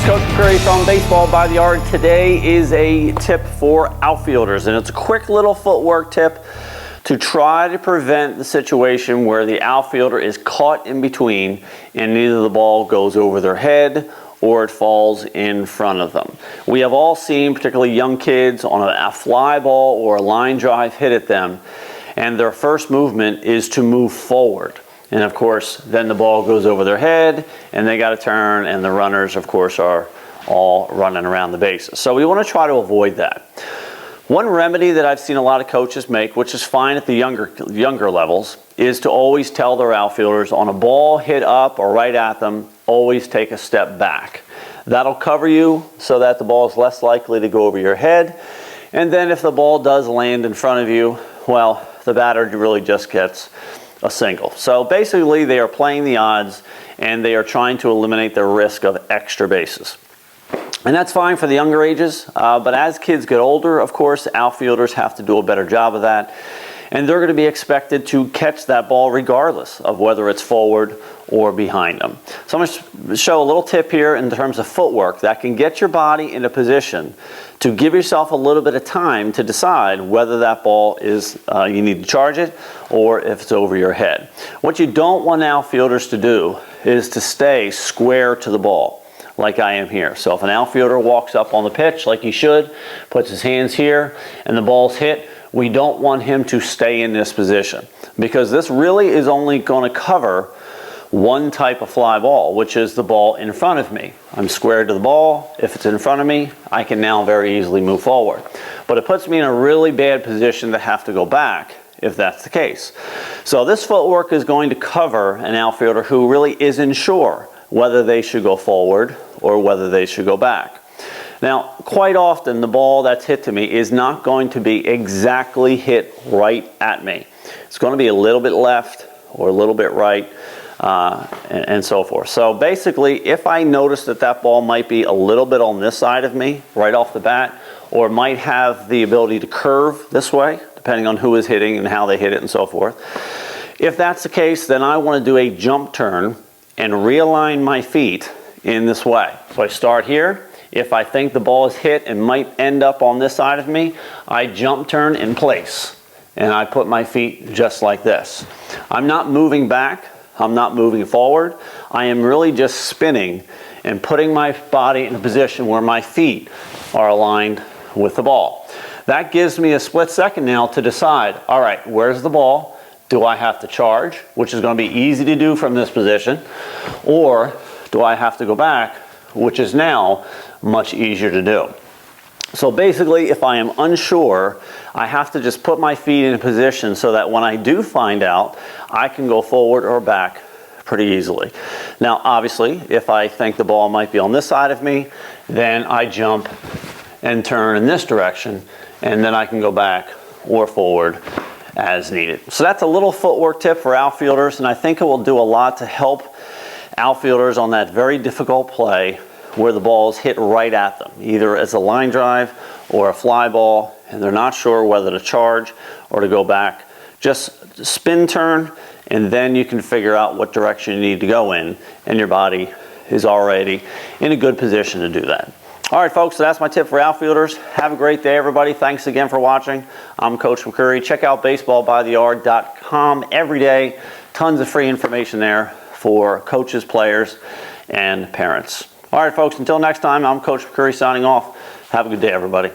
Coach McCurry from Baseball by the Yard. Today is a tip for outfielders, and it's a quick little footwork tip to try to prevent the situation where the outfielder is caught in between and neither the ball goes over their head or it falls in front of them. We have all seen, particularly young kids, on a fly ball or a line drive hit at them, and their first movement is to move forward. And of course, then the ball goes over their head and they got to turn, and the runners, of course, are all running around the bases. So we want to try to avoid that. One remedy that I've seen a lot of coaches make, which is fine at the younger levels, is to always tell their outfielders on a ball hit up or right at them, always take a step back. That'll cover you so that the ball is less likely to go over your head. And then if the ball does land in front of you, well, the batter really just gets a single. So basically they are playing the odds and they are trying to eliminate the risk of extra bases. And that's fine for the younger ages, but as kids get older, of course, outfielders have to do a better job of that. And they're going to be expected to catch that ball regardless of whether it's forward or behind them. So I'm going to show a little tip here in terms of footwork that can get your body in a position to give yourself a little bit of time to decide whether that ball is, you need to charge it or if it's over your head. What you don't want outfielders to do is to stay square to the ball, like I am here. So if an outfielder walks up on the pitch like he should, puts his hands here, and the ball's hit, we don't want him to stay in this position, because this really is only going to cover one type of fly ball, which is the ball in front of me. I'm squared to the ball. If it's in front of me, I can now very easily move forward. But it puts me in a really bad position to have to go back if that's the case. So this footwork is going to cover an outfielder who really isn't sure whether they should go forward or whether they should go back. Now, quite often the ball that's hit to me is not going to be exactly hit right at me. It's going to be a little bit left or a little bit right, and so forth. So basically, if I notice that that ball might be a little bit on this side of me right off the bat, or might have the ability to curve this way, depending on who is hitting and how they hit it and so forth. If that's the case, then I want to do a jump turn and realign my feet in this way. So I start here. If I think the ball is hit and might end up on this side of me, I jump turn in place and I put my feet just like this. I'm not moving back. I'm not moving forward. I am really just spinning and putting my body in a position where my feet are aligned with the ball. That gives me a split second now to decide, all right, where's the ball? Do I have to charge, which is going to be easy to do from this position, or do I have to go back, which is now much easier to do? So basically, if I am unsure, I have to just put my feet in a position so that when I do find out, I can go forward or back pretty easily. Now, obviously, if I think the ball might be on this side of me, then I jump and turn in this direction, and then I can go back or forward as needed. So that's a little footwork tip for outfielders, and I think it will do a lot to help outfielders on that very difficult play where the ball is hit right at them, either as a line drive or a fly ball, and they're not sure whether to charge or to go back. Just spin turn, and then you can figure out what direction you need to go in, and your body is already in a good position to do that. All right, folks, so that's my tip for outfielders. Have a great day, everybody. Thanks again for watching. I'm Coach McCurry. Check out baseballbytheyard.com every day. Tons of free information there for coaches, players, and parents. All right, folks, until next time, I'm Coach McCurry signing off. Have a good day, everybody.